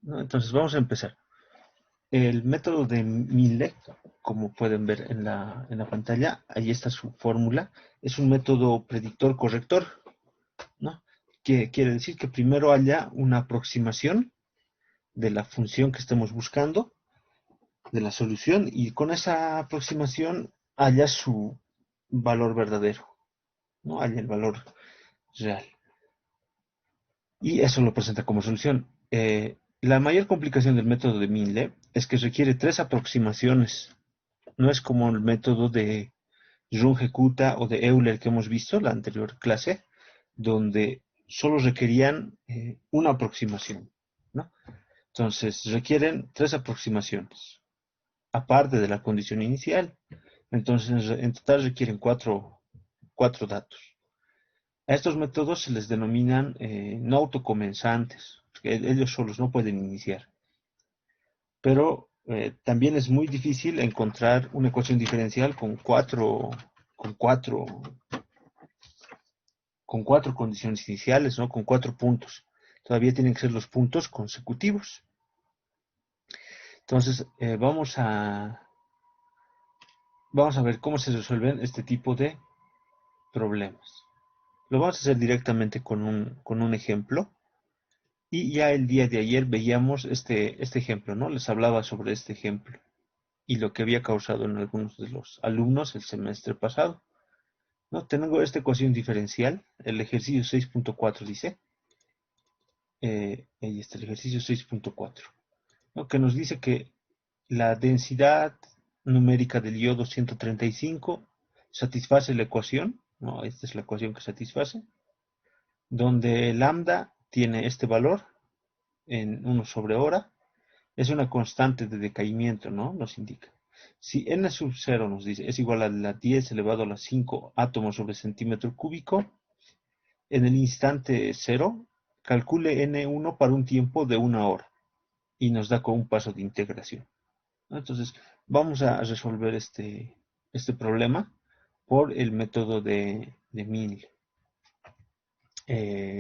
¿no? Entonces vamos a empezar. El método de Mille, como pueden ver en la pantalla, ahí está su fórmula. Es un método predictor-corrector, ¿no? Que quiere decir que primero haya una aproximación de la función que estemos buscando, de la solución, y con esa aproximación haya su valor verdadero, ¿no? Haya el valor real. Y eso lo presenta como solución. La mayor complicación del método de Mille es que requiere tres aproximaciones. No es como el método de Runge-Kutta o de Euler que hemos visto en la anterior clase, donde solo requerían una aproximación, ¿no? Entonces, requieren tres aproximaciones, aparte de la condición inicial. Entonces, en total requieren cuatro datos. A estos métodos se les denominan no autocomenzantes, porque ellos solos no pueden iniciar. Pero también es muy difícil encontrar una ecuación diferencial con cuatro, con cuatro condiciones iniciales, ¿no? Con cuatro puntos. Todavía tienen que ser los puntos consecutivos. Entonces, vamos a ver cómo se resuelven este tipo de problemas. Lo vamos a hacer directamente con un ejemplo. Y ya el día de ayer veíamos este ejemplo, ¿no? Les hablaba sobre este ejemplo y lo que había causado en algunos de los alumnos el semestre pasado. No, tengo esta ecuación diferencial, el ejercicio 6.4 dice, ahí está el ejercicio 6.4, ¿no? Que nos dice que la densidad numérica del iodo 135 satisface la ecuación, ¿no? Esta es la ecuación que satisface, donde lambda tiene este valor en 1 sobre hora, es una constante de decaimiento, ¿no? Nos indica. Si n sub 0 nos dice es igual a la 10 elevado a la 5 átomos sobre centímetro cúbico, en el instante 0, calcule n1 para un tiempo de 1 hora y nos da con un paso de integración, ¿no? Entonces, vamos a resolver este problema por el método de Mille.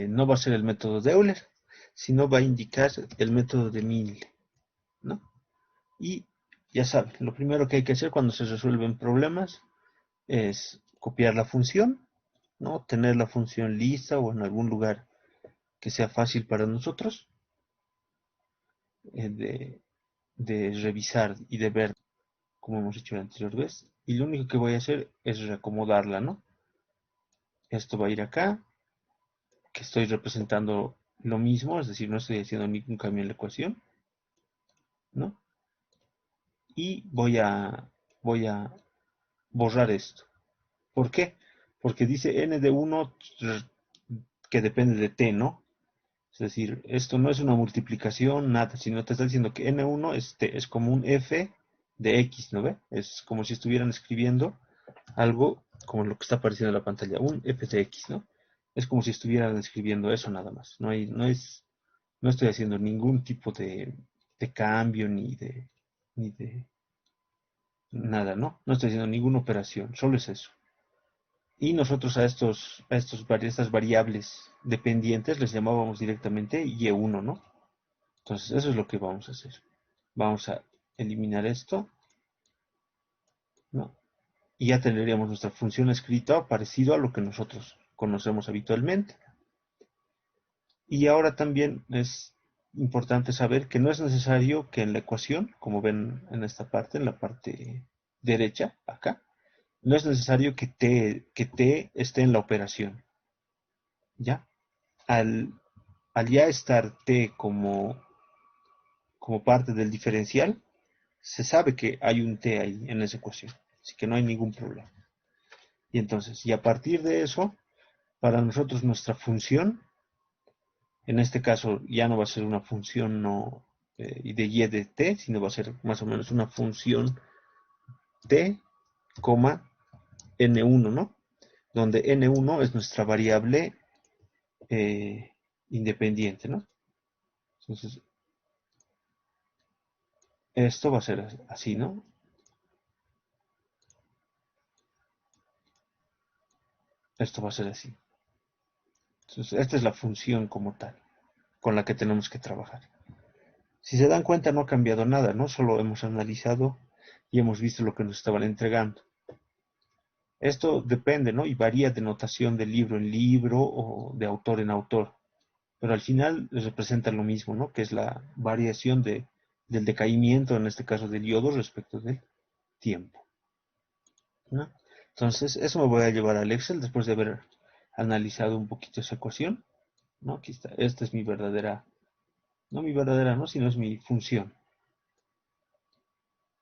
No va a ser el método de Euler, sino va a indicar el método de Mille, ¿no? Y ya saben, lo primero que hay que hacer cuando se resuelven problemas es copiar la función, ¿no? Tener la función lista o en algún lugar que sea fácil para nosotros eh, de, de revisar y de ver, como hemos hecho la anterior vez. Y lo único que voy a hacer es reacomodarla, ¿no? Esto va a ir acá, que estoy representando lo mismo, es decir, no estoy haciendo ningún cambio en la ecuación, ¿no? Y voy a borrar esto. ¿Por qué? Porque dice n de 1 que depende de t, ¿no? Es decir, esto no es una multiplicación, nada, sino te está diciendo que n1 es como un f de x, ¿no ve? Es como si estuvieran escribiendo algo como lo que está apareciendo en la pantalla, un f de x, ¿no? Es como si estuvieran escribiendo eso nada más. No estoy haciendo ningún tipo de cambio ni de nada, ¿no? No estoy haciendo ninguna operación, solo es eso. Y nosotros estas variables dependientes les llamábamos directamente y1, ¿no? Entonces, eso es lo que vamos a hacer. Vamos a eliminar esto, ¿no? Y ya tendríamos nuestra función escrita parecido a lo que nosotros conocemos habitualmente. Y ahora también es importante saber que no es necesario que en la ecuación, como ven en la parte derecha, acá, no es necesario que t esté en la operación, ¿ya? Al, al ya estar t como parte del diferencial, se sabe que hay un t ahí en esa ecuación, así que no hay ningún problema. Y entonces, y a partir de eso, para nosotros nuestra función, en este caso ya no va a ser una función no, de y de t, sino va a ser más o menos una función t, n1, ¿no? Donde n1 es nuestra variable eh, independiente, ¿no? Entonces, esto va a ser así, ¿no? Esto va a ser así. Entonces, esta es la función como tal, con la que tenemos que trabajar. Si se dan cuenta, no ha cambiado nada, ¿no? Solo hemos analizado y hemos visto lo que nos estaban entregando. Esto depende, ¿no? Y varía de notación de libro en libro o de autor en autor. Pero al final representa lo mismo, ¿no? Que es la variación del decaimiento, en este caso del yodo, respecto del tiempo, ¿no? Entonces, eso me voy a llevar al Excel después de haber analizado un poquito esa ecuación, ¿no? Aquí está, esta es mi verdadera, no mi verdadera, ¿no? Sino es mi función,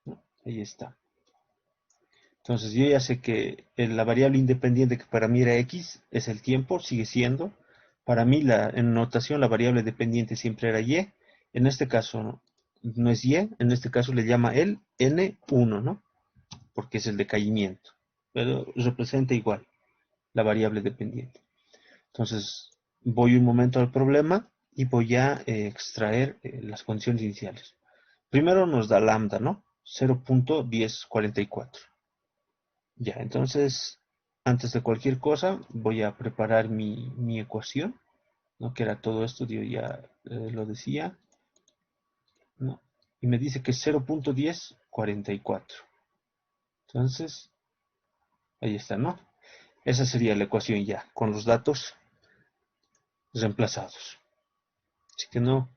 ¿no? Ahí está. Entonces, yo ya sé que la variable independiente que para mí era x es el tiempo, sigue siendo. Para mí, en notación, la variable dependiente siempre era y. En este caso, no es y, en este caso le llama el n1, ¿no? Porque es el decaimiento. Pero representa igual la variable dependiente. Entonces, voy un momento al problema y voy a extraer las condiciones iniciales. Primero nos da lambda, ¿no? 0.1044. Ya, entonces, antes de cualquier cosa, voy a preparar mi ecuación, ¿no? Que era todo esto, yo ya lo decía, ¿no? Y me dice que es 0.1044. Entonces, ahí está, ¿no? Esa sería la ecuación ya, con los datos reemplazados. Así que no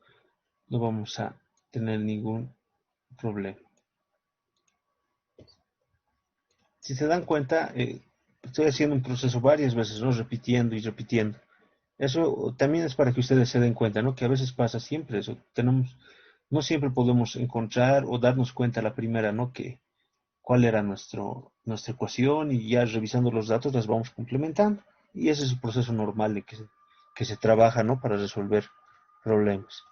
vamos a tener ningún problema. Si se dan cuenta, estoy haciendo un proceso varias veces, ¿no? Repitiendo y repitiendo. Eso también es para que ustedes se den cuenta, ¿no? Que a veces pasa siempre eso. No siempre podemos encontrar o darnos cuenta a la primera, ¿no? Que cuál era nuestra ecuación y ya revisando los datos las vamos complementando. Y ese es el proceso normal de que se trabaja, ¿no? Para resolver problemas.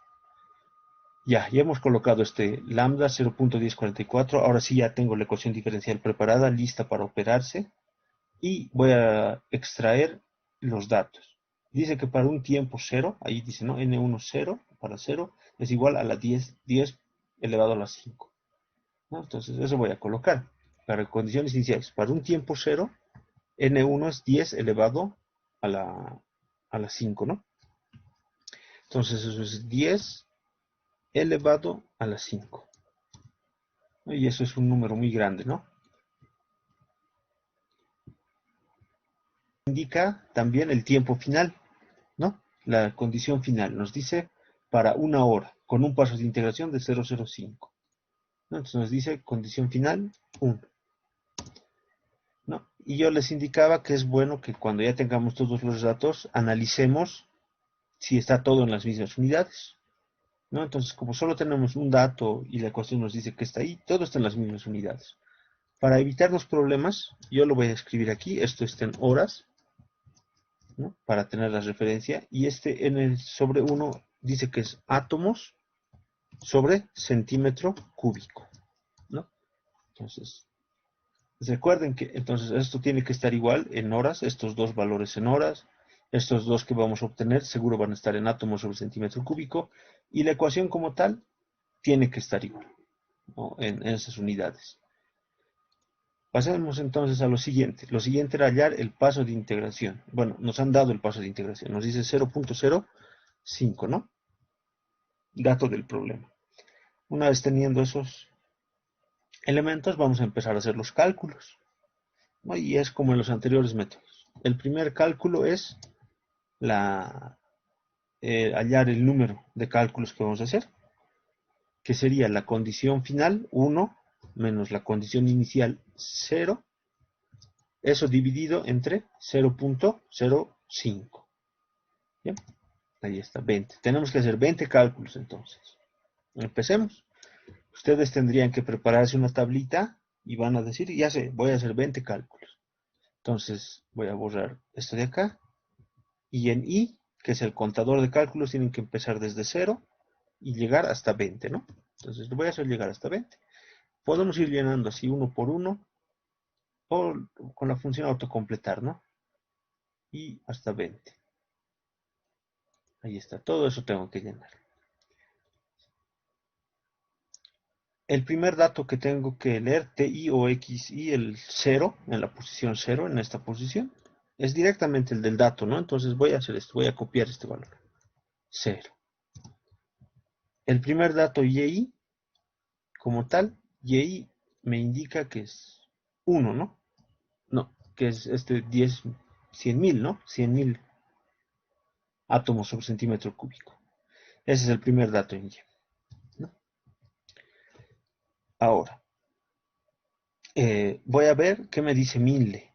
Ya hemos colocado este lambda 0.1044. Ahora sí ya tengo la ecuación diferencial preparada, lista para operarse. Y voy a extraer los datos. Dice que para un tiempo cero, ahí dice, ¿no? N1 0 para 0 es igual a la 10 elevado a la 5, ¿no? Entonces eso voy a colocar. Para condiciones iniciales, para un tiempo cero, N1 es 10 elevado a la 5, ¿no? Entonces eso es 10 elevado a la 5. Y eso es un número muy grande, ¿no? Indica también el tiempo final, ¿no? La condición final nos dice para una hora, con un paso de integración de 0,05, ¿no? Entonces nos dice condición final 1, ¿no? Y yo les indicaba que es bueno que cuando ya tengamos todos los datos, analicemos si está todo en las mismas unidades, ¿no? Entonces, como solo tenemos un dato y la ecuación nos dice que está ahí, todo está en las mismas unidades. Para evitarnos problemas, yo lo voy a escribir aquí, esto está en horas, ¿no? Para tener la referencia, y este en el sobre 1 dice que es átomos sobre centímetro cúbico, ¿no? Entonces, recuerden que entonces esto tiene que estar igual en horas, estos dos valores en horas, estos dos que vamos a obtener seguro van a estar en átomos sobre centímetro cúbico, y la ecuación como tal tiene que estar igual, ¿no? En esas unidades. Pasemos entonces a lo siguiente. Lo siguiente era hallar el paso de integración. Bueno, nos han dado el paso de integración. Nos dice 0.05, ¿no? Dato del problema. Una vez teniendo esos elementos, vamos a empezar a hacer los cálculos, ¿no? Y es como en los anteriores métodos. El primer cálculo es hallar el número de cálculos que vamos a hacer, que sería la condición final 1 menos la condición inicial 0, eso dividido entre 0.05. ¿Bien? Ahí está, 20. Tenemos que hacer 20 cálculos entonces. Empecemos. Ustedes tendrían que prepararse una tablita y van a decir, ya sé, voy a hacer 20 cálculos. Entonces voy a borrar esto de acá. Y en I, que es el contador de cálculos, tienen que empezar desde 0 y llegar hasta 20, ¿no? Entonces lo voy a hacer llegar hasta 20. Podemos ir llenando así uno por uno o con la función autocompletar, ¿no? Y hasta 20. Ahí está, todo eso tengo que llenar. El primer dato que tengo que leer, TI o XI, el 0, en la posición 0, en esta posición, es directamente el del dato, ¿no? Entonces voy a hacer esto, voy a copiar este valor, 0. el primer dato YI, como tal, YI me indica que es 1, ¿no? No, que es 100.000, ¿no? 100.000 átomos sobre centímetro cúbico. Ese es el primer dato en Y, ¿no? Ahora, voy a ver qué me dice Minle,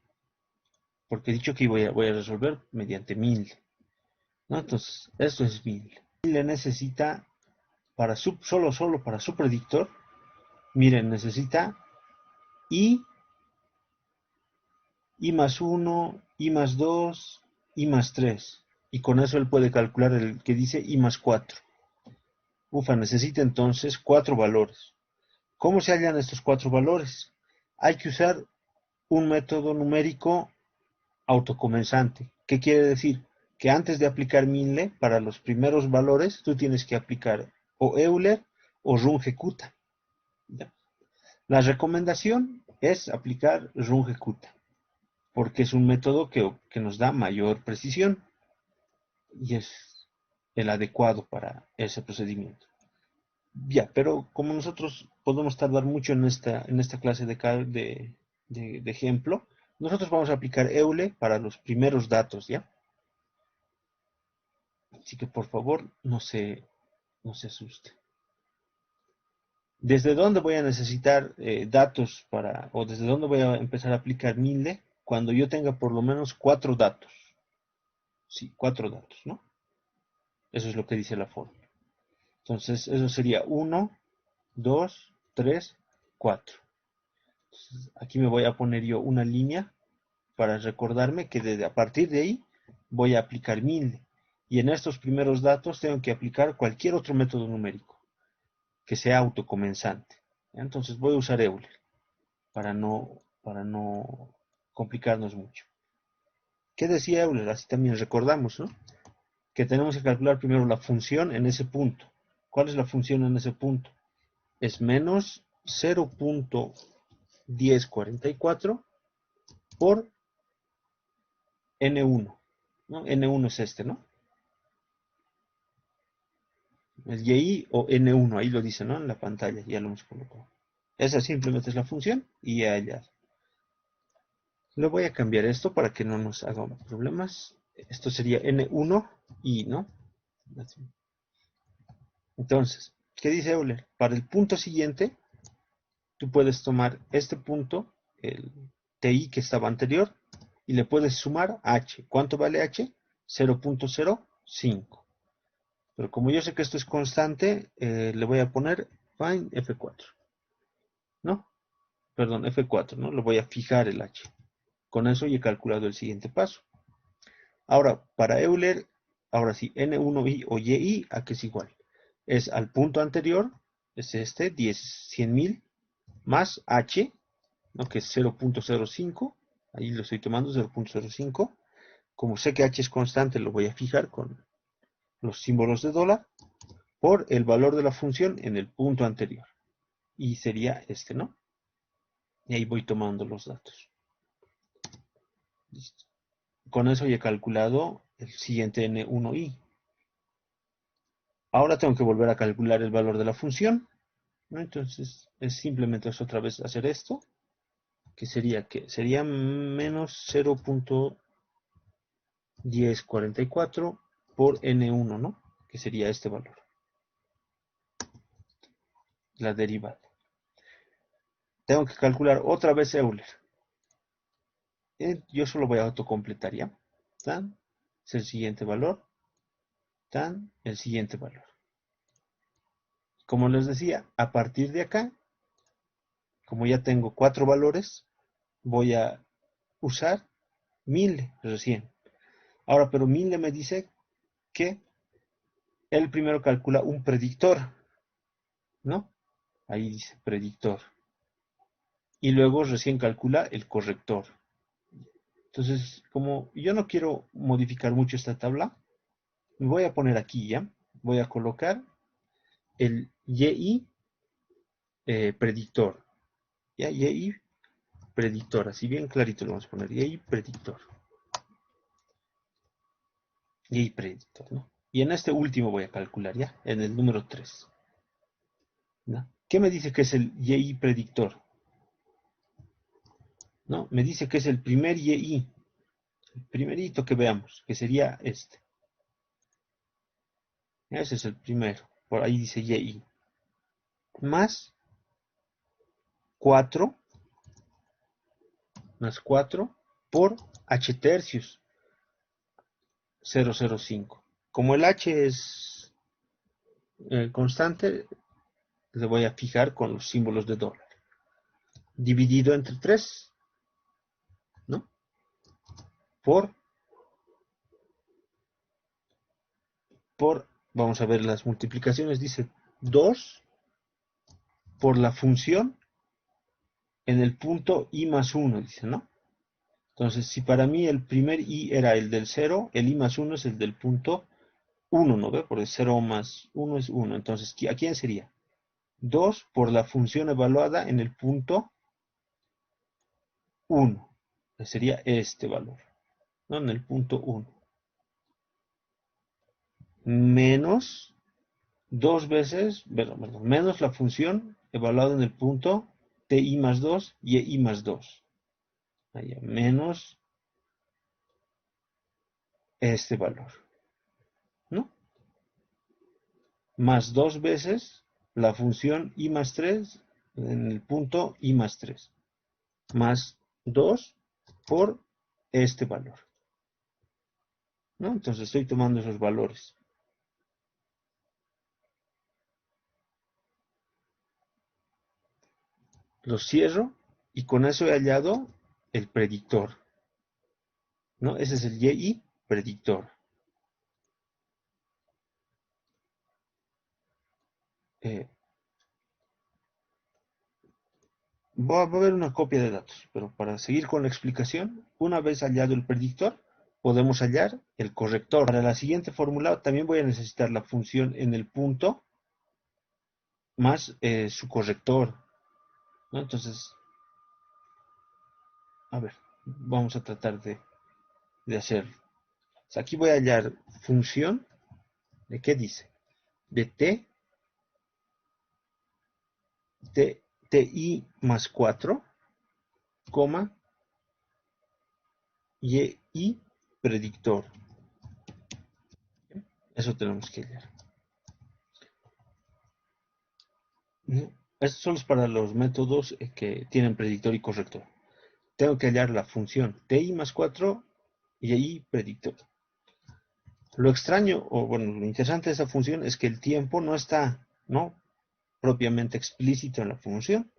porque he dicho que voy a resolver mediante Minle, ¿no? Entonces, esto es Minle. Minle necesita, solo para su predictor, miren, necesita I más 1, I más 2, I más 3. Y con eso él puede calcular el que dice I más 4. Ufa, necesita entonces 4 valores. ¿Cómo se hallan estos 4 valores? Hay que usar un método numérico autocomensante. ¿Qué quiere decir? Que antes de aplicar Minle, para los primeros valores, tú tienes que aplicar o Euler o Runge-Kutta. La recomendación es aplicar Runge-Kutta, porque es un método que nos da mayor precisión y es el adecuado para ese procedimiento. Ya, pero como nosotros podemos tardar mucho en esta clase de ejemplo, nosotros vamos a aplicar Euler para los primeros datos, ¿ya? Así que por favor, no se asuste. ¿Desde dónde voy a necesitar datos o desde dónde voy a empezar a aplicar Minle? Cuando yo tenga por lo menos 4 datos. Sí, 4 datos, ¿no? Eso es lo que dice la fórmula. Entonces, eso sería 1, 2, 3, 4. Entonces, aquí me voy a poner yo una línea para recordarme que a partir de ahí voy a aplicar Minle. Y en estos primeros datos tengo que aplicar cualquier otro método numérico que sea autocomensante. Entonces voy a usar Euler para no complicarnos mucho. ¿Qué decía Euler? Así también recordamos, ¿no? Que tenemos que calcular primero la función en ese punto. ¿Cuál es la función en ese punto? Es menos 0.1044 por N1, ¿no? N1 es este, ¿no? El YI o N1, ahí lo dice, ¿no? En la pantalla, ya lo hemos colocado. Esa simplemente es la función y ya. Le voy a cambiar esto para que no nos haga problemas. Esto sería N1 y, ¿no? Entonces, ¿qué dice Euler? Para el punto siguiente, tú puedes tomar este punto, el TI que estaba anterior, y le puedes sumar H. ¿Cuánto vale H? 0.05. Pero como yo sé que esto es constante, le voy a poner find F4. ¿No? Perdón, F4, ¿no? Le voy a fijar el H. Con eso ya he calculado el siguiente paso. Ahora, para Euler, ahora sí, N1I o YI, ¿a qué es igual? Es al punto anterior, es este, 100.000, más H, ¿no? Que es 0.05, ahí lo estoy tomando, 0.05. Como sé que H es constante, lo voy a fijar con los símbolos de dólar, por el valor de la función en el punto anterior. Y sería este, ¿no? Y ahí voy tomando los datos. Listo. Con eso ya he calculado el siguiente N1I. Ahora tengo que volver a calcular el valor de la función, ¿no? Entonces es simplemente otra vez hacer esto, que sería menos 0.1044 por N1, ¿no? Que sería este valor, la derivada. Tengo que calcular otra vez Euler. Yo solo voy a autocompletar, ¿ya? Tan, es el siguiente valor, tan, el siguiente valor. Como les decía, a partir de acá, como ya tengo 4 valores, voy a usar 1000 recién. Ahora, pero Minle me dice que él primero calcula un predictor, ¿no? Ahí dice predictor. Y luego recién calcula el corrector. Entonces, como yo no quiero modificar mucho esta tabla, me voy a poner aquí, ¿ya? Voy a colocar el YI predictor. ¿Ya? YI predictor. Así bien clarito lo vamos a poner. YI predictor. YI predictor, ¿no? Y en este último voy a calcular, ¿ya? En el número 3. ¿no? ¿Qué me dice que es el YI predictor? ¿No? Me dice que es el primer YI, el primerito que veamos, que sería este. Ese es el primero, por ahí dice YI. Más 4, más 4 por H tercios 0,05. Como el H es constante, le voy a fijar con los símbolos de dólar. Dividido entre 3, ¿no? Por, vamos a ver las multiplicaciones, dice 2 por la función en el punto i más 1, dice, ¿no? Entonces, si para mí el primer i era el del 0, el i más 1 es el del punto 1, ¿no ve? Porque 0 más 1 es 1. Entonces, ¿a quién sería? 2 por la función evaluada en el punto 1. Que sería este valor, ¿no? En el punto 1. Menos 2 veces, perdón, menos la función evaluada en el punto ti más 2 y i más 2. Allá, menos este valor, ¿no? Más 2 veces la función i más 3 en el punto i más 3. Más 2 por este valor, ¿no? Entonces estoy tomando esos valores. Los cierro y con eso he hallado el predictor, ¿no? Ese es el YI predictor. Eh, va a haber una copia de datos, pero para seguir con la explicación, una vez hallado el predictor, podemos hallar el corrector. Para la siguiente fórmula también voy a necesitar la función en el punto más su corrector, ¿no? Entonces, a ver, vamos a tratar de hacerlo. O sea, aquí voy a hallar función de qué dice, de ti más 4, coma, y predictor. Eso tenemos que hallar. Esto solo es para los métodos que tienen predictor y corrector. Tengo que hallar la función ti más 4 y ahí predictor. Lo extraño, o bueno, lo interesante de esa función es que el tiempo no está, ¿no?, propiamente explícito en la función.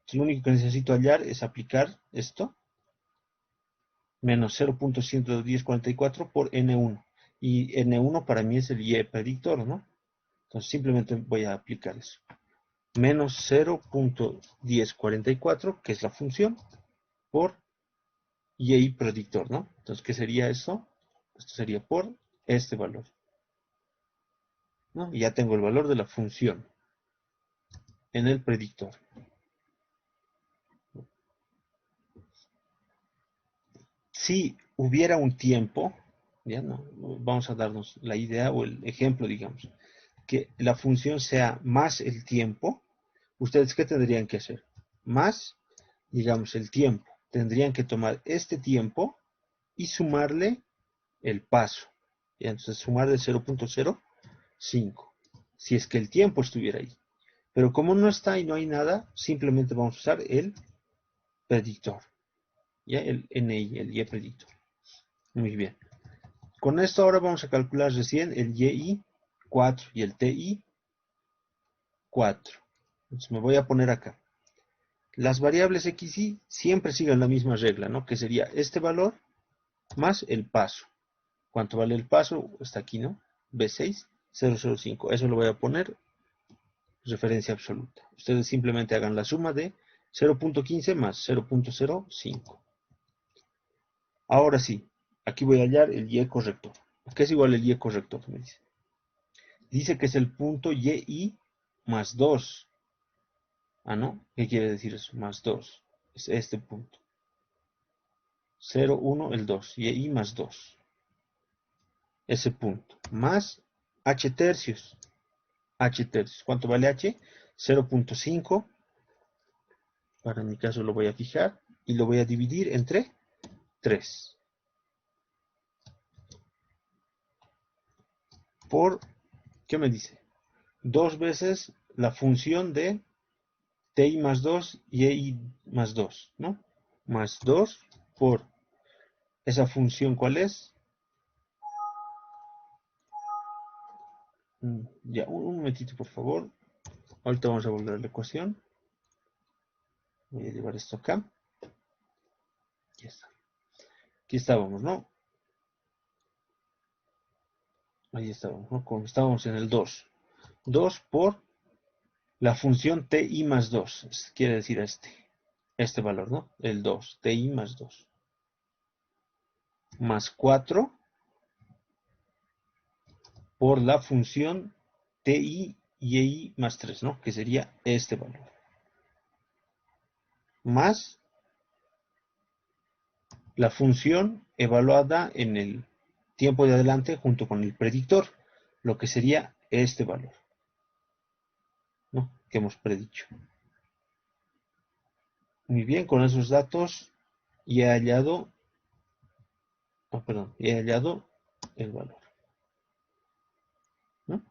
Entonces, lo único que necesito hallar es aplicar esto, menos 0.11044 por n1. Y n1 para mí es el y predictor, ¿no? Entonces simplemente voy a aplicar eso. Menos 0.1044, que es la función, por y predictor, ¿no? Entonces, ¿qué sería esto? Esto sería por este valor, ¿no? Y ya tengo el valor de la función en el predictor. Si hubiera un tiempo, ya no, vamos a darnos la idea o el ejemplo, digamos, que la función sea más el tiempo, ¿ustedes qué tendrían que hacer? Más, digamos, el tiempo. Tendrían que tomar este tiempo y sumarle el paso. Y entonces sumarle 0.05, si es que el tiempo estuviera ahí. Pero como no está y no hay nada, simplemente vamos a usar el predictor. ¿Ya? El NI, el Y predictor. Muy bien. Con esto ahora vamos a calcular recién el YI 4 y el TI 4. Entonces me voy a poner acá. Las variables x y siempre siguen la misma regla, ¿no? Que sería este valor más el paso. ¿Cuánto vale el paso? Está aquí, ¿no? B6,005. Eso lo voy a poner referencia absoluta. Ustedes simplemente hagan la suma de 0.15 más 0.05. Ahora sí, aquí voy a hallar el y corrector. ¿Qué es igual el y corrector? Me dice. Dice que es el punto y más 2. Ah, ¿no? ¿Qué quiere decir eso? Más 2. Es este punto. 0, 1, el 2. Y más 2. Ese punto. Más h tercios. H tercios. ¿Cuánto vale h? 0.5, para mi caso lo voy a fijar, y lo voy a dividir entre 3. Por, ¿qué me dice? 2 veces la función de ti más 2 y ei más 2, ¿no? Más 2 por esa función, ¿cuál es? Ya, un momentito, por favor. Ahorita vamos a volver a la ecuación. Voy a llevar esto acá. Ya está. Aquí estábamos, ¿no? Ahí estábamos, ¿no? Como estábamos en el 2. 2 por la función ti más 2. Quiere decir este valor, ¿no? El 2. Ti más 2. Más 4 por la función ti y ei más 3, ¿no? Que sería este valor. Más la función evaluada en el tiempo de adelante junto con el predictor, lo que sería este valor, ¿no? Que hemos predicho. Muy bien, con esos datos ya he hallado, he hallado el valor, ¿no?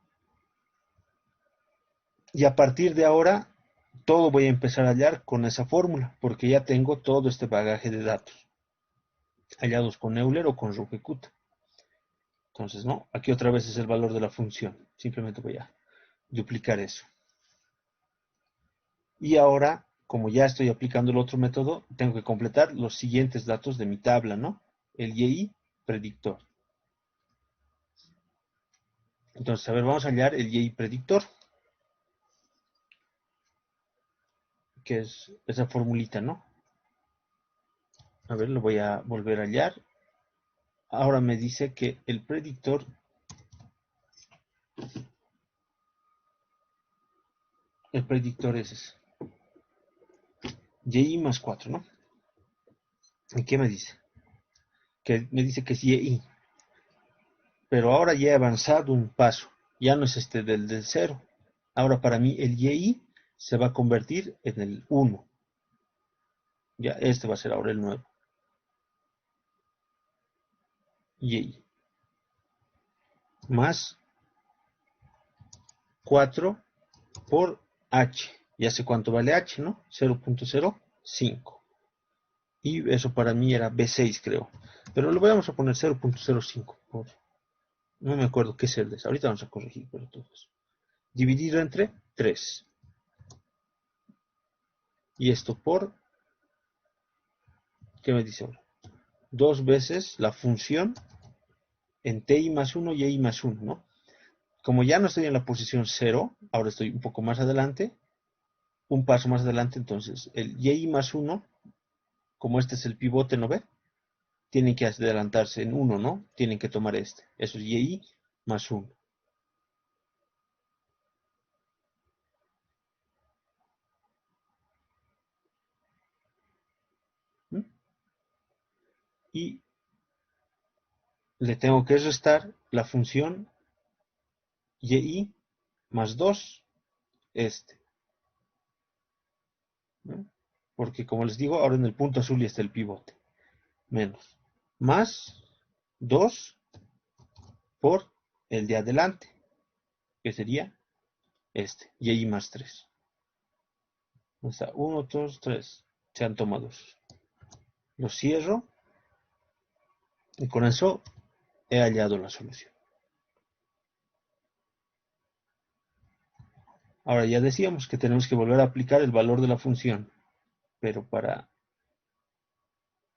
Y a partir de ahora, todo voy a empezar a hallar con esa fórmula, porque ya tengo todo este bagaje de datos, hallados con Euler o con Rugecuta. Entonces, ¿no? Aquí otra vez es el valor de la función. Simplemente voy a duplicar eso. Y ahora, como ya estoy aplicando el otro método, tengo que completar los siguientes datos de mi tabla, ¿no? El YI predictor. Entonces, a ver, vamos a hallar el YI predictor, que es esa formulita, ¿no? A ver, lo voy a volver a hallar. Ahora me dice que el predictor es ese. YI más 4, ¿no? ¿Y qué me dice? Que me dice que es YI. Pero ahora ya he avanzado un paso. Ya no es este del 0. Ahora para mí el YI se va a convertir en el 1. Ya, este va a ser ahora el nuevo. YI. Más 4 por H. Ya sé cuánto vale H, ¿no? 0.05. Y eso para mí era B6, creo. Pero lo vamos a poner 0.05. No me acuerdo qué celdas. Ahorita vamos a corregir, pero todo eso. Dividido entre 3. Y esto por, ¿qué me dice ahora? 2 veces la función en ti más 1 y i más 1, ¿no? Como ya no estoy en la posición 0, ahora estoy un poco más adelante, un paso más adelante, entonces el y más 1, como este es el pivote, ¿no ve? Tienen que adelantarse en 1, ¿no? Tienen que tomar este. Eso es y más 1. ¿Mm? Y le tengo que restar la función y más 2, este. ¿No? Porque como les digo, ahora en el punto azul ya está el pivote. Menos. Más 2 por el de adelante, que sería este, y más 3. Está 1, 2, 3. Se han tomado. Lo cierro y con eso he hallado la solución. Ahora ya decíamos que tenemos que volver a aplicar el valor de la función, pero para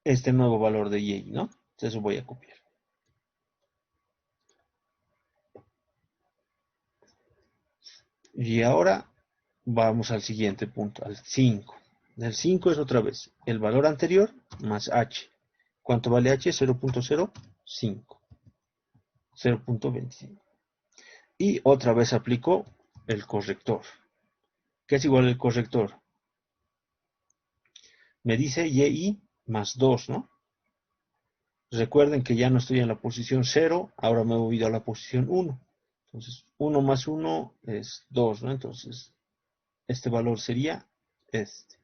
este nuevo valor de y, ¿no? Eso voy a copiar. Y ahora vamos al siguiente punto, al 5. El 5 es otra vez el valor anterior más h. ¿Cuánto vale h? 0.05. 0.25. Y otra vez aplico el corrector. ¿Qué es igual al corrector? Me dice y más 2, ¿no? Recuerden que ya no estoy en la posición 0, ahora me he movido a la posición 1. Entonces, 1 más 1 es 2, ¿no? Entonces, este valor sería este.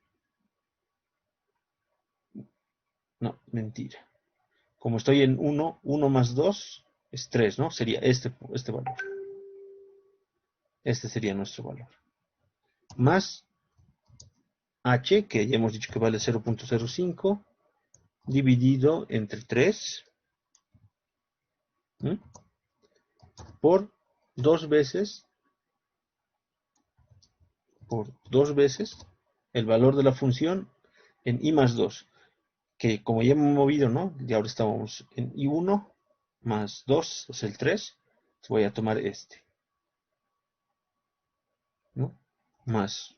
No, mentira. Como estoy en 1, 1 más 2 es 3, ¿no? Sería este valor. Este sería nuestro valor. Más h, que ya hemos dicho que vale 0.05, dividido entre 3, ¿m? Por dos veces el valor de la función en i más 2, que como ya hemos movido, ¿no? Y ahora estamos en i1 más 2 es el 3, voy a tomar este, ¿no? Más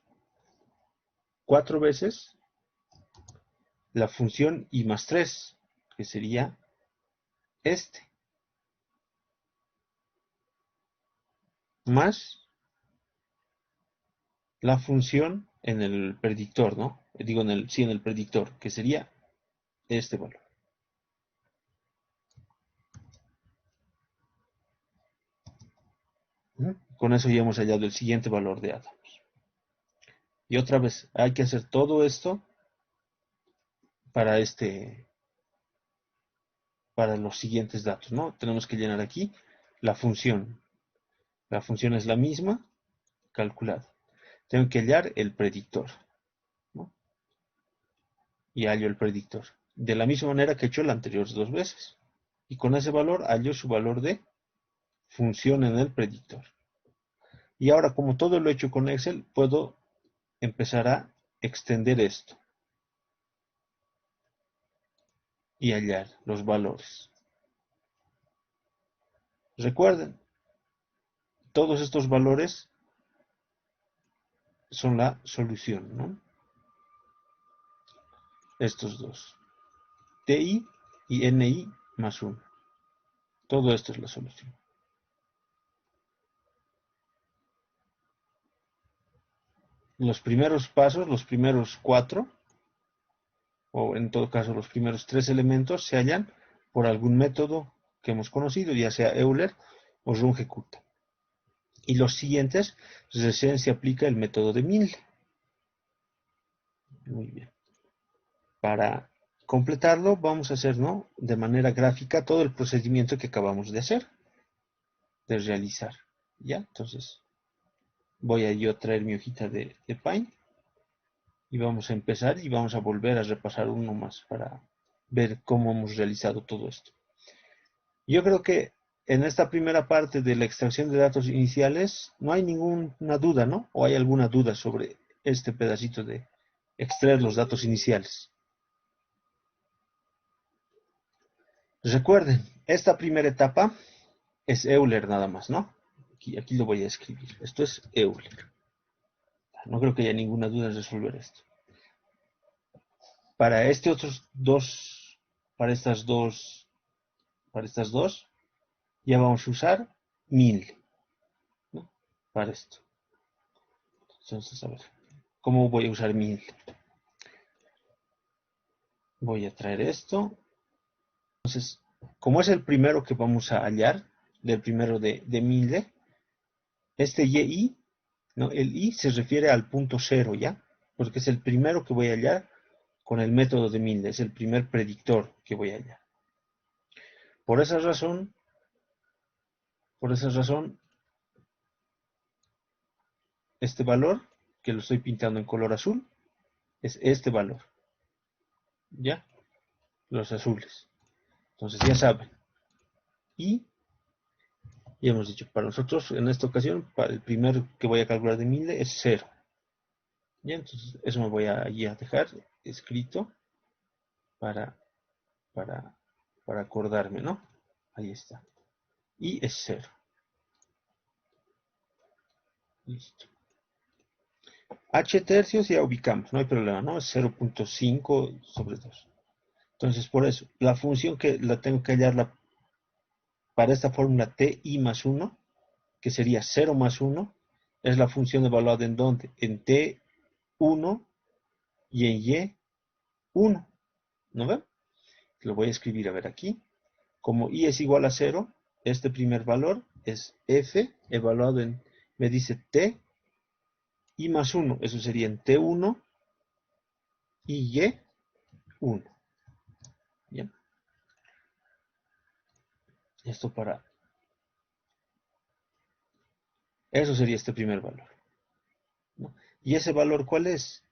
4 veces la función i más 3, que sería este, más la función en el predictor, ¿no? Digo, sí, en el predictor, que sería este valor. Con eso ya hemos hallado el siguiente valor de átomos. Y otra vez, hay que hacer todo esto para para los siguientes datos, ¿no? Tenemos que llenar aquí la función. La función es la misma, calculada. Tengo que hallar el predictor, ¿no? Y hallo el predictor. De la misma manera que he hecho el anterior dos veces. Y con ese valor hallo su valor de función en el predictor. Y ahora, como todo lo he hecho con Excel, puedo empezar a extender esto y hallar los valores. Recuerden, todos estos valores son la solución, ¿no? Estos dos, TI y NI más 1. Todo esto es la solución. Los primeros pasos, los primeros 4, o en todo caso los primeros 3 elementos, se hallan por algún método que hemos conocido, ya sea Euler o Runge-Kutta. Y los siguientes, recién se aplica el método de Milne. Muy bien. Para completarlo, vamos a hacer, ¿no?, de manera gráfica todo el procedimiento que acabamos de hacer, de realizar. ¿Ya? Entonces, voy a yo traer mi hojita de Paint y vamos a empezar y vamos a volver a repasar uno más para ver cómo hemos realizado todo esto. Yo creo que en esta primera parte de la extracción de datos iniciales no hay ninguna duda, ¿no? ¿O hay alguna duda sobre este pedacito de extraer los datos iniciales? Recuerden, esta primera etapa es Euler nada más, ¿no? Aquí lo voy a escribir. Esto es Euler. No creo que haya ninguna duda en resolver esto. Para para estas dos, ya vamos a usar 1000, ¿no? Para esto. Entonces, a ver, ¿cómo voy a usar 1000? Voy a traer esto. Entonces, como es el primero que vamos a hallar, del primero de 1000, este YI, ¿no? El I se refiere al punto 0, ¿ya? Porque es el primero que voy a hallar con el método de Milne, es el primer predictor que voy a hallar. Por esa razón, este valor, que lo estoy pintando en color azul, es este valor, ¿ya? Los azules. Entonces ya saben. Y ya hemos dicho, para nosotros en esta ocasión, para el primer que voy a calcular de Milne es 0. ¿Ya? Entonces eso me voy a dejar escrito para, para, para acordarme, ¿no? Ahí está. Y es 0. Listo. H tercios ya ubicamos, no hay problema, ¿no? Es 0.5 sobre 2. Entonces, por eso, la función que la tengo que hallar para esta fórmula TI más 1, que sería 0 más 1, es la función evaluada en ¿dónde? En T1 y en Y1. ¿No ven? Lo voy a escribir, a ver aquí. Como I es igual a 0, este primer valor es F, evaluado en, me dice T, y más 1, eso sería en T1 y Y1. Bien. Esto para... Eso sería este primer valor, ¿no? ¿Y ese valor cuál es?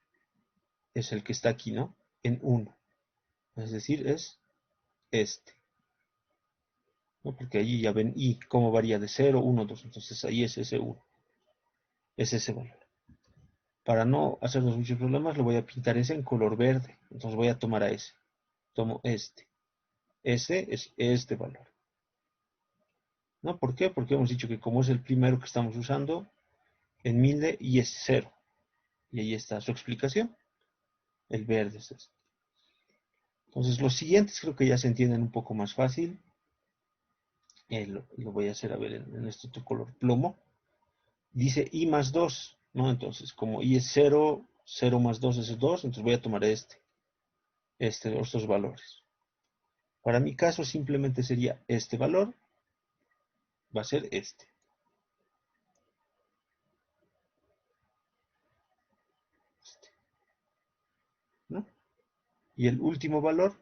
Es el que está aquí, ¿no? En 1. Es decir, es este, ¿no? Porque allí ya ven I, cómo varía de 0, 1, 2. Entonces ahí es ese 1. Es ese valor. Para no hacernos muchos problemas, lo voy a pintar ese en color verde. Entonces voy a tomar a ese. Tomo este. Ese es este valor, ¿no? ¿Por qué? Porque hemos dicho que como es el primero que estamos usando, en Milde y es 0. Y ahí está su explicación. El verde es este. Entonces los siguientes creo que ya se entienden un poco más fácil. Lo voy a hacer a ver en este otro color plomo. Dice I más 2, ¿no? Entonces como I es 0, 0 más 2 es 2, entonces voy a tomar estos valores. Para mi caso simplemente sería este valor, va a ser este. ¿No? Y el último valor,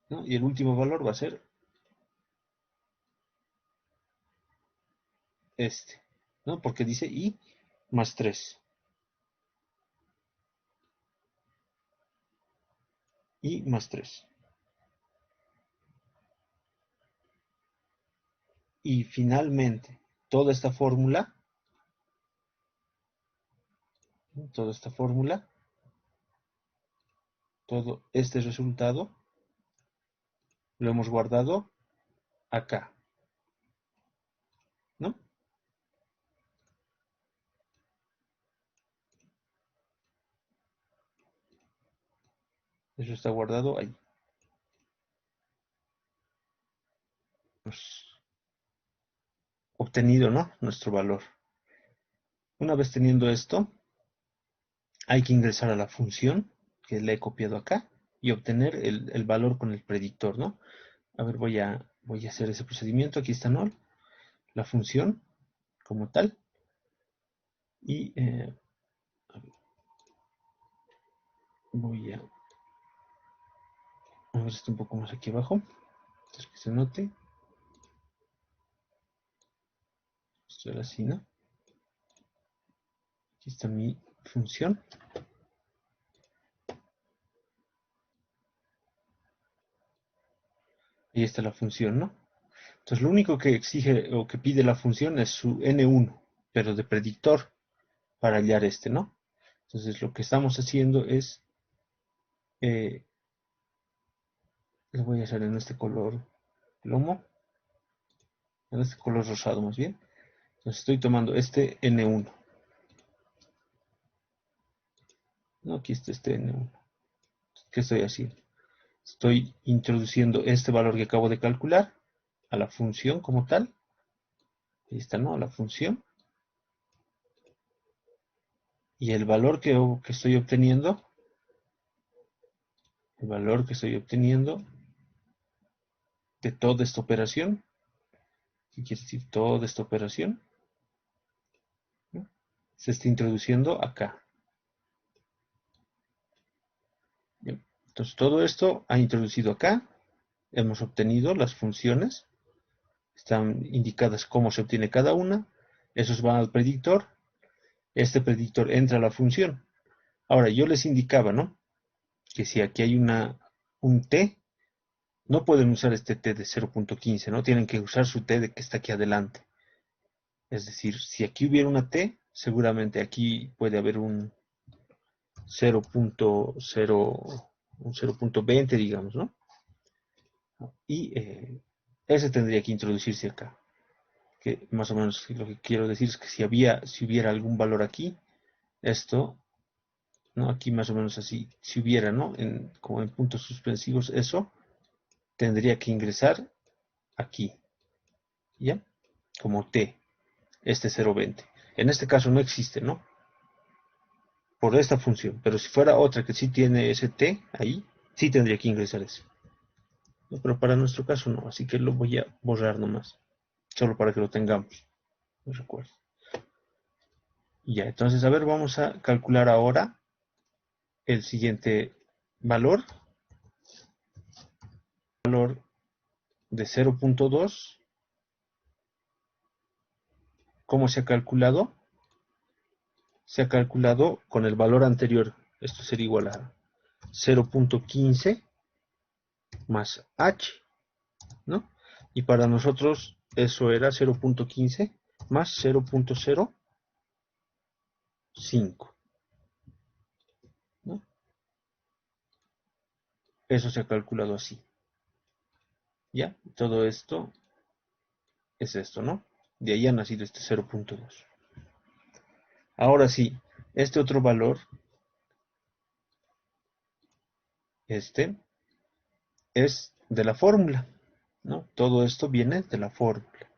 ¿no? Y el último valor va a ser este, ¿no? Porque dice I más 3. I más 3. Y finalmente, toda esta fórmula, ¿no? Toda esta fórmula, todo este resultado, lo hemos guardado acá, ¿no? Eso está guardado ahí. Pues, obtenido, ¿no? Nuestro valor. Una vez teniendo esto, hay que ingresar a la función que le he copiado acá y obtener el valor con el predictor, ¿no? A ver, voy a hacer ese procedimiento. Aquí está null, la función como tal. Y voy a ver esto un poco más aquí abajo. Entonces que se note. Esto era así, ¿no? Aquí está mi función. Ahí está la función, ¿no? Entonces lo único que exige o que pide la función es su n1, pero de predictor para hallar este, ¿no? Entonces lo que estamos haciendo es, lo voy a hacer en este color plomo, en este color rosado más bien. Entonces estoy tomando este n1. No, aquí está este n1. ¿Qué estoy haciendo? Estoy introduciendo este valor que acabo de calcular a la función como tal. Ahí está, ¿no? A la función. Y el valor que estoy obteniendo, el valor que estoy obteniendo de toda esta operación, ¿qué quiere decir toda esta operación? ¿No? Se está introduciendo acá. Bien. Entonces todo esto ha introducido acá. Hemos obtenido las funciones. Están indicadas cómo se obtiene cada una. Esos van al predictor. Este predictor entra a la función. Ahora, yo les indicaba, ¿no? Que si aquí hay un t, no pueden usar este t de 0.15, ¿no? Tienen que usar su t de que está aquí adelante. Es decir, si aquí hubiera una t, seguramente aquí puede haber un 0.0, un 0.20, digamos, ¿no? Y ese tendría que introducirse acá. Que más o menos lo que quiero decir es que si hubiera algún valor aquí, esto, ¿no? Aquí más o menos así, si hubiera, ¿no? Como en puntos suspensivos, eso tendría que ingresar aquí, ¿ya? Como t, este 0.20. En este caso no existe, ¿no? Por esta función, pero si fuera otra que sí tiene ese t ahí, sí tendría que ingresar eso. ¿No? Pero para nuestro caso no, así que lo voy a borrar nomás, solo para que lo tengamos, me recuerdo. Ya, entonces, a ver, vamos a calcular ahora el siguiente valor. Valor de 0.2. ¿Cómo se ha calculado? Se ha calculado con el valor anterior. Esto sería igual a 0.15 más h, ¿no? Y para nosotros eso era 0.15 más 0.05, ¿no? Eso se ha calculado así. ¿Ya? Todo esto es esto, ¿no? De ahí ha nacido este 0.2. Ahora sí, este otro valor, este, es de la fórmula, ¿no? Todo esto viene de la fórmula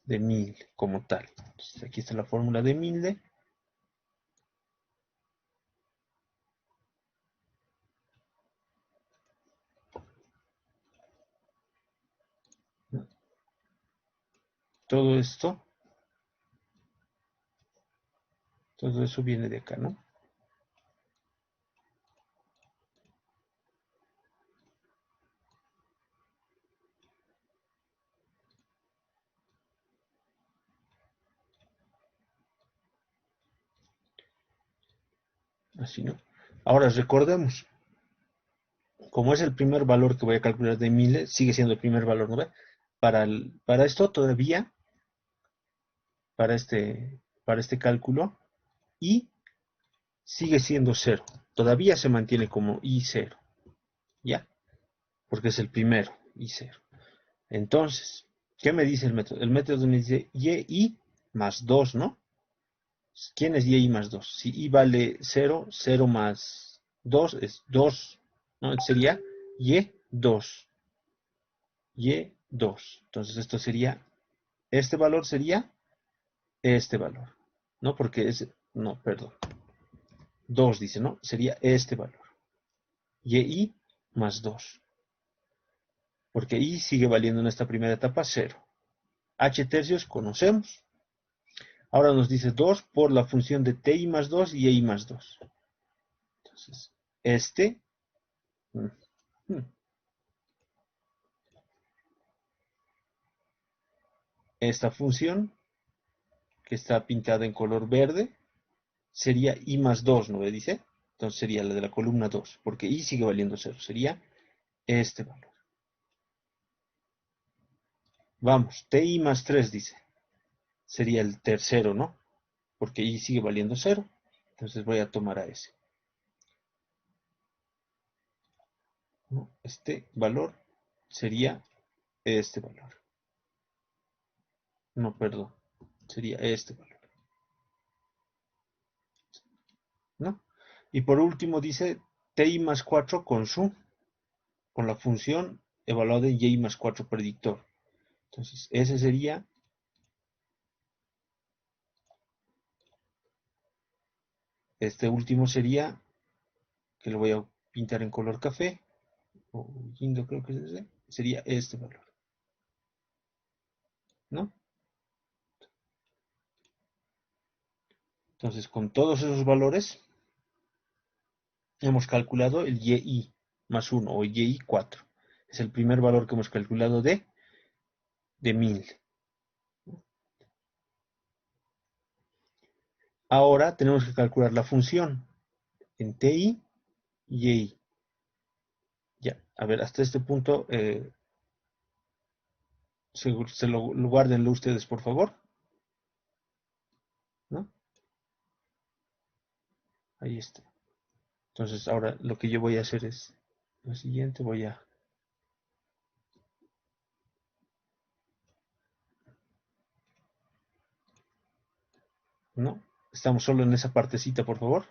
de Milne como tal. Entonces, aquí está la fórmula de Milne. ¿No? Todo esto, todo eso viene de acá, ¿no? Así, ¿no? Ahora recordemos, como es el primer valor que voy a calcular de Milne, sigue siendo el primer valor, ¿no ve? Para esto todavía, para este cálculo, y sigue siendo cero. Todavía se mantiene como I0, ¿ya? Porque es el primero, I0. Entonces, ¿qué me dice el método? El método me dice y más 2, ¿no? ¿Quién es y más 2? Si y vale 0, 0 más 2 es 2, ¿no? Sería y2. Y2. Entonces esto sería, este valor sería este valor, ¿no? Porque es, no, perdón, 2 dice, ¿no? Sería este valor. Y más 2. Porque y sigue valiendo en esta primera etapa 0. H tercios conocemos. Ahora nos dice 2 por la función de ti más 2 y y más 2. Entonces, este, mm, mm, esta función que está pintada en color verde sería i más 2, ¿no me dice? Entonces sería la de la columna 2, porque i sigue valiendo 0. Sería este valor. Vamos, ti más 3 dice. Sería el tercero, ¿no? Porque i sigue valiendo 0. Entonces voy a tomar a ese, ¿no? Este valor sería este valor. No, perdón. Sería este valor, ¿no? Y por último dice ti más 4 con la función evaluada en y más 4 predictor. Entonces, ese sería, este último sería, que lo voy a pintar en color café, o guindo creo que es ese, sería este valor, ¿no? Entonces, con todos esos valores, hemos calculado el y más 1 o y 4. Es el primer valor que hemos calculado de 1000. Ahora tenemos que calcular la función en ti y y. Ya, a ver, hasta este punto, se lo guárdenlo ustedes, por favor, ¿no? Ahí está. Entonces, ahora lo que yo voy a hacer es lo siguiente, voy a, ¿no? Estamos solo en esa partecita, por favor,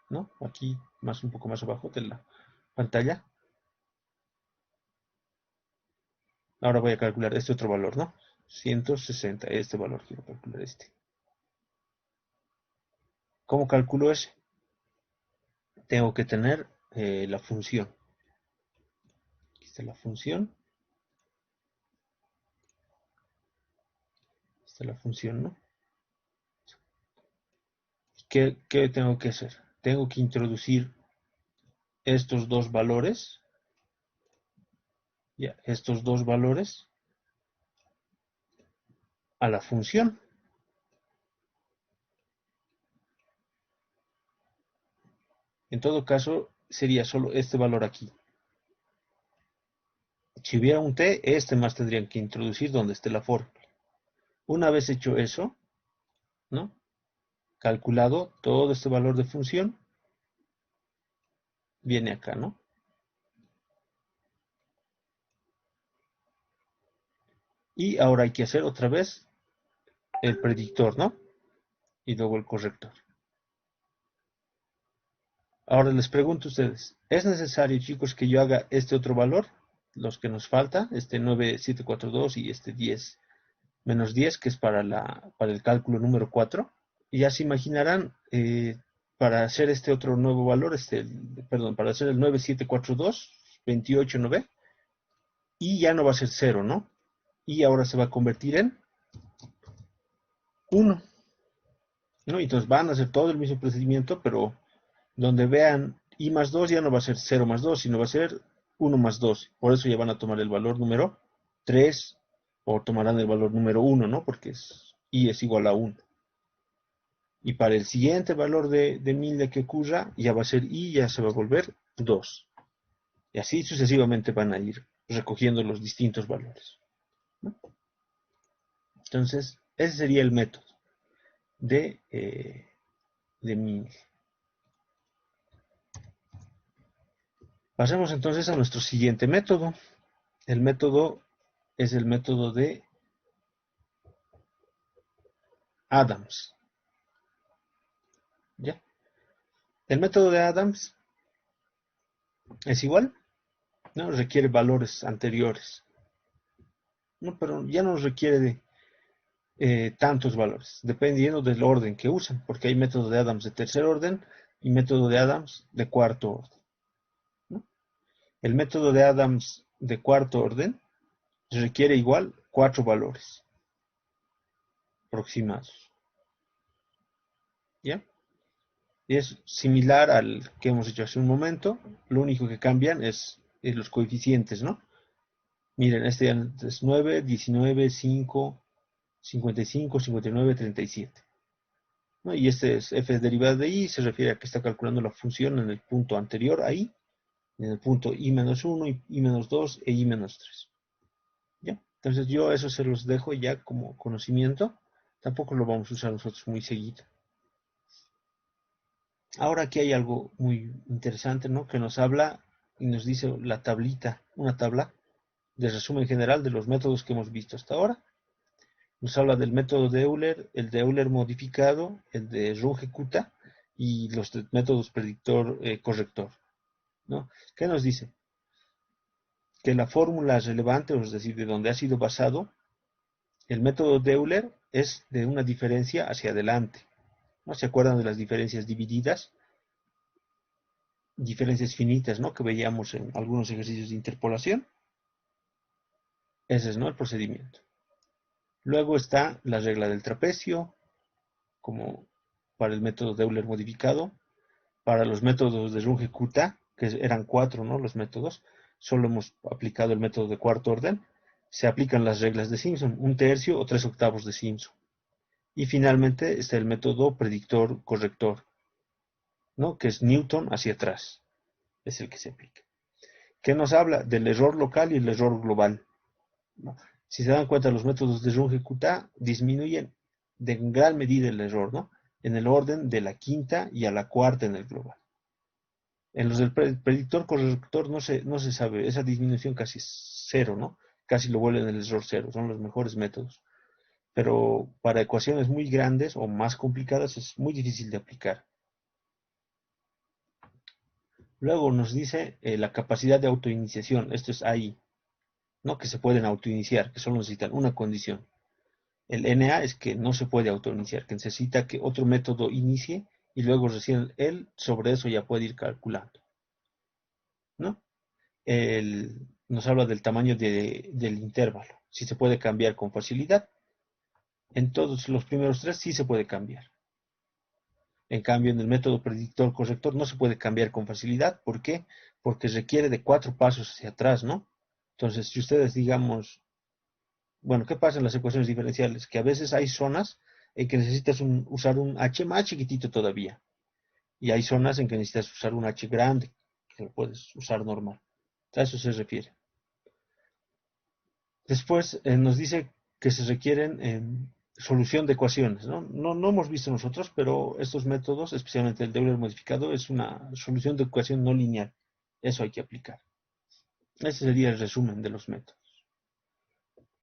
¿no? Aquí, más un poco más abajo de la pantalla. Ahora voy a calcular este otro valor, ¿no? 160, este valor quiero calcular este. ¿Cómo calculo ese? Tengo que tener la función. Aquí está la función. Esta es la función, ¿no? ¿qué tengo que hacer? Tengo que introducir estos dos valores, ya, estos dos valores a la función. En todo caso, sería solo este valor aquí. Si hubiera un t, este más tendrían que introducir donde esté la fórmula. Una vez hecho eso, ¿no? Calculado todo este valor de función, viene acá, ¿no? Y ahora hay que hacer otra vez el predictor, ¿no? Y luego el corrector. Ahora les pregunto a ustedes, ¿es necesario, chicos, que yo haga este otro valor? Los que nos falta, este 9742 y este 10 menos 10, que es para el cálculo número 4. Y ya se imaginarán, para hacer este otro nuevo valor, perdón, para hacer el 9742, 28, ¿no ve? Y ya no va a ser 0, ¿no? Y ahora se va a convertir en 1, ¿no? Entonces van a hacer todo el mismo procedimiento, pero donde vean i más 2 ya no va a ser 0 más 2, sino va a ser 1 más 2. Por eso ya van a tomar el valor número 3 o tomarán el valor número 1, ¿no? Porque i es igual a 1. Y para el siguiente valor de 1000 que ocurra, ya va a ser i, ya se va a volver 2. Y así sucesivamente van a ir recogiendo los distintos valores, ¿no? Entonces, ese sería el método de 1000. Pasemos entonces a nuestro siguiente método. El método es el método de Adams. ¿Ya? El método de Adams es igual, ¿no? Requiere valores anteriores, ¿no? Pero ya no requiere de tantos valores, dependiendo del orden que usan, porque hay método de Adams de tercer orden y método de Adams de cuarto orden, ¿no? El método de Adams de cuarto orden requiere igual 4 valores aproximados, ¿ya? Y es similar al que hemos hecho hace un momento, lo único que cambian es los coeficientes, ¿no? Miren, este es 9, 19, 5, 55, 59, 37. ¿No? Y este es f derivada de i, se refiere a que está calculando la función en el punto anterior a i, en el punto i menos 1, i menos 2 e i menos 3. ¿Ya? Entonces yo eso se los dejo ya como conocimiento, tampoco lo vamos a usar nosotros muy seguido. Ahora aquí hay algo muy interesante, ¿no? Que nos habla y nos dice la tablita, una tabla de resumen general de los métodos que hemos visto hasta ahora. Nos habla del método de Euler, el de Euler modificado, el de Runge-Kutta y los métodos predictor-corrector, ¿no? ¿Qué nos dice? Que la fórmula relevante, es decir, de donde ha sido basado, el método de Euler es de una diferencia hacia adelante, ¿no? ¿Se acuerdan de las diferencias divididas? Diferencias finitas, ¿no? Que veíamos en algunos ejercicios de interpolación. Ese es, ¿no? El procedimiento. Luego está la regla del trapecio, como para el método de Euler modificado. Para los métodos de Runge-Kutta, que eran 4, ¿no? Los métodos, solo hemos aplicado el método de cuarto orden. Se aplican las reglas de Simpson, 1/3 o 3/8 de Simpson. Y finalmente está el método predictor-corrector, ¿no? Que es Newton hacia atrás, es el que se aplica. ¿Qué nos habla? Del error local y el error global, ¿no? Si se dan cuenta, los métodos de Runge-Kutta disminuyen de gran medida el error, ¿no? En el orden de la quinta y a la cuarta en el global. En los del predictor corrector no se sabe, esa disminución casi es cero, ¿no? Casi lo vuelven el error cero, son los mejores métodos. Pero para ecuaciones muy grandes o más complicadas es muy difícil de aplicar. Luego nos dice la capacidad de autoiniciación, esto es ahí, ¿no? Que se pueden autoiniciar, que solo necesitan una condición. El NA es que no se puede autoiniciar, que necesita que otro método inicie y luego recién él sobre eso ya puede ir calculando, ¿no? Nos habla del tamaño del intervalo, si se puede cambiar con facilidad. En todos los primeros tres sí se puede cambiar. En cambio, en el método predictor corrector no se puede cambiar con facilidad. ¿Por qué? Porque requiere de 4 pasos hacia atrás, ¿no? Entonces, si ustedes, digamos, bueno, ¿qué pasa en las ecuaciones diferenciales? Que a veces hay zonas en que necesitas usar un h más chiquitito todavía. Y hay zonas en que necesitas usar un h grande, que lo puedes usar normal. A eso se refiere. Después nos dice que se requieren solución de ecuaciones, ¿no? No hemos visto nosotros, pero estos métodos, especialmente el de Euler modificado, es una solución de ecuación no lineal. Eso hay que aplicar. Ese sería el resumen de los métodos.